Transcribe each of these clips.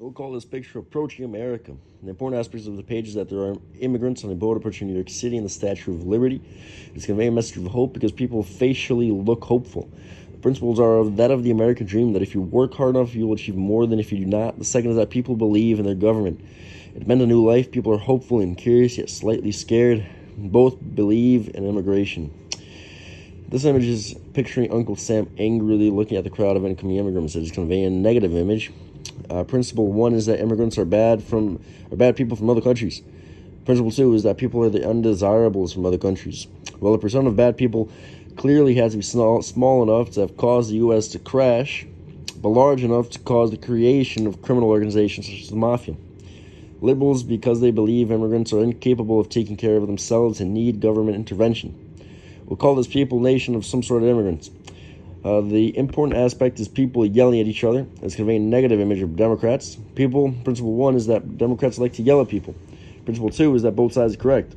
We'll call this picture Approaching America. The important aspects of the page is that there are immigrants on a boat approaching New York City and the Statue of Liberty. It's conveying a message of hope because people facially look hopeful. The principles are that of the American dream, that if you work hard enough, you will achieve more than if you do not. The second is that people believe in their government. It meant a new life. People are hopeful and curious, yet slightly scared. Both believe in immigration. This image is picturing Uncle Sam angrily looking at the crowd of incoming immigrants. It is conveying a negative image. Principle 1 is that immigrants are bad people from other countries. Principle 2 is that people are the undesirables from other countries. Well, the percent of bad people clearly has to be small enough to have caused the U.S. to crash, but large enough to cause the creation of criminal organizations such as the Mafia. Liberals, because they believe immigrants are incapable of taking care of themselves and need government intervention. We'll call this people nation of some sort of immigrants. The important aspect is people yelling at each other. It's conveying a negative image of Democrats. Principle 1 is that Democrats like to yell at people. Principle 2 is that both sides are correct.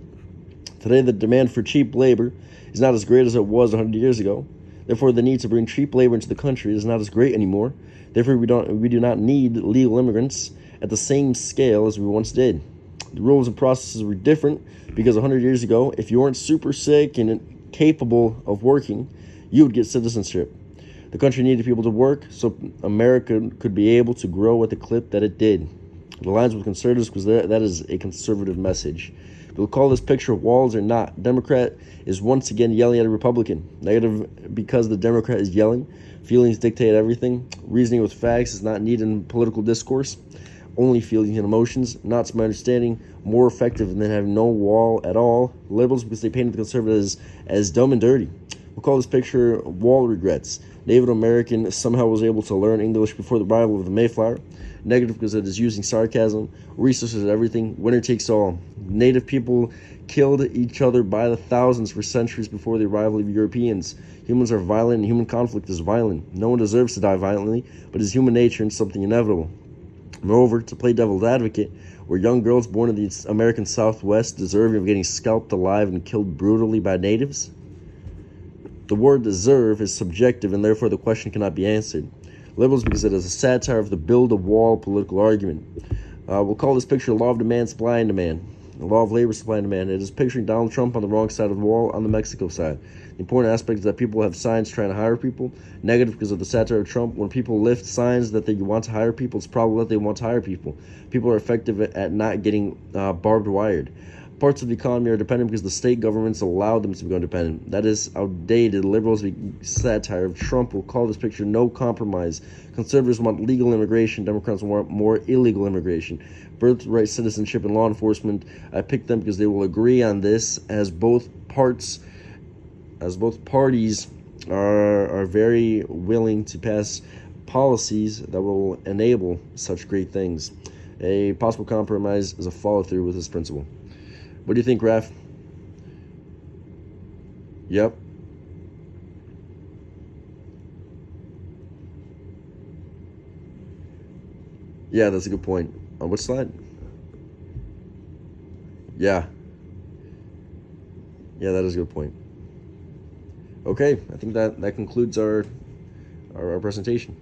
Today, the demand for cheap labor is not as great as it was 100 years ago. Therefore, the need to bring cheap labor into the country is not as great anymore. Therefore, we do not need legal immigrants at the same scale as we once did. The rules and processes were different because 100 years ago, if you weren't super sick and capable of working, you would get citizenship. The country needed people to work so America could be able to grow at the clip that it did. It aligns with conservatives because that is a conservative message. We'll call this picture walls or not. Democrat is once again yelling at a Republican. Negative because the Democrat is yelling. Feelings dictate everything. Reasoning with facts is not needed in political discourse. Only feelings and emotions, not to my understanding, more effective than having no wall at all. Liberals because they painted the conservatives as dumb and dirty. We'll call this picture wall regrets. Native American somehow was able to learn English before the arrival of the Mayflower. Negative because it is using sarcasm. Resources and everything. Winner takes all. Native people killed each other by the thousands for centuries before the arrival of Europeans. Humans are violent and human conflict is violent. No one deserves to die violently, but it's human nature and something inevitable. Moreover, to play devil's advocate, were young girls born in the American Southwest deserving of getting scalped alive and killed brutally by natives? The word deserve is subjective, and therefore the question cannot be answered. Liberals because it is a satire of the build-a-wall political argument. We'll call this picture law of demand, supply and demand. The law of labor, supply and demand. It is picturing Donald Trump on the wrong side of the wall on the Mexico side. The important aspect is that people have signs trying to hire people. Negative because of the satire of Trump. When people lift signs that they want to hire people, it's probably that they want to hire people. People are effective at not getting barbed wired. Parts of the economy are dependent because the state governments allow them to become dependent. That is outdated. Liberals satire of Trump will call this picture no compromise. Conservatives want legal immigration. Democrats want more illegal immigration. Birthright citizenship and law enforcement. I picked them because they will agree on this as both parties are very willing to pass policies that will enable such great things. A possible compromise is a follow-through with this principle. What do you think, Raph? Yep. Yeah, that's a good point. On which slide? Yeah. Yeah, that is a good point. Okay, I think that concludes our presentation.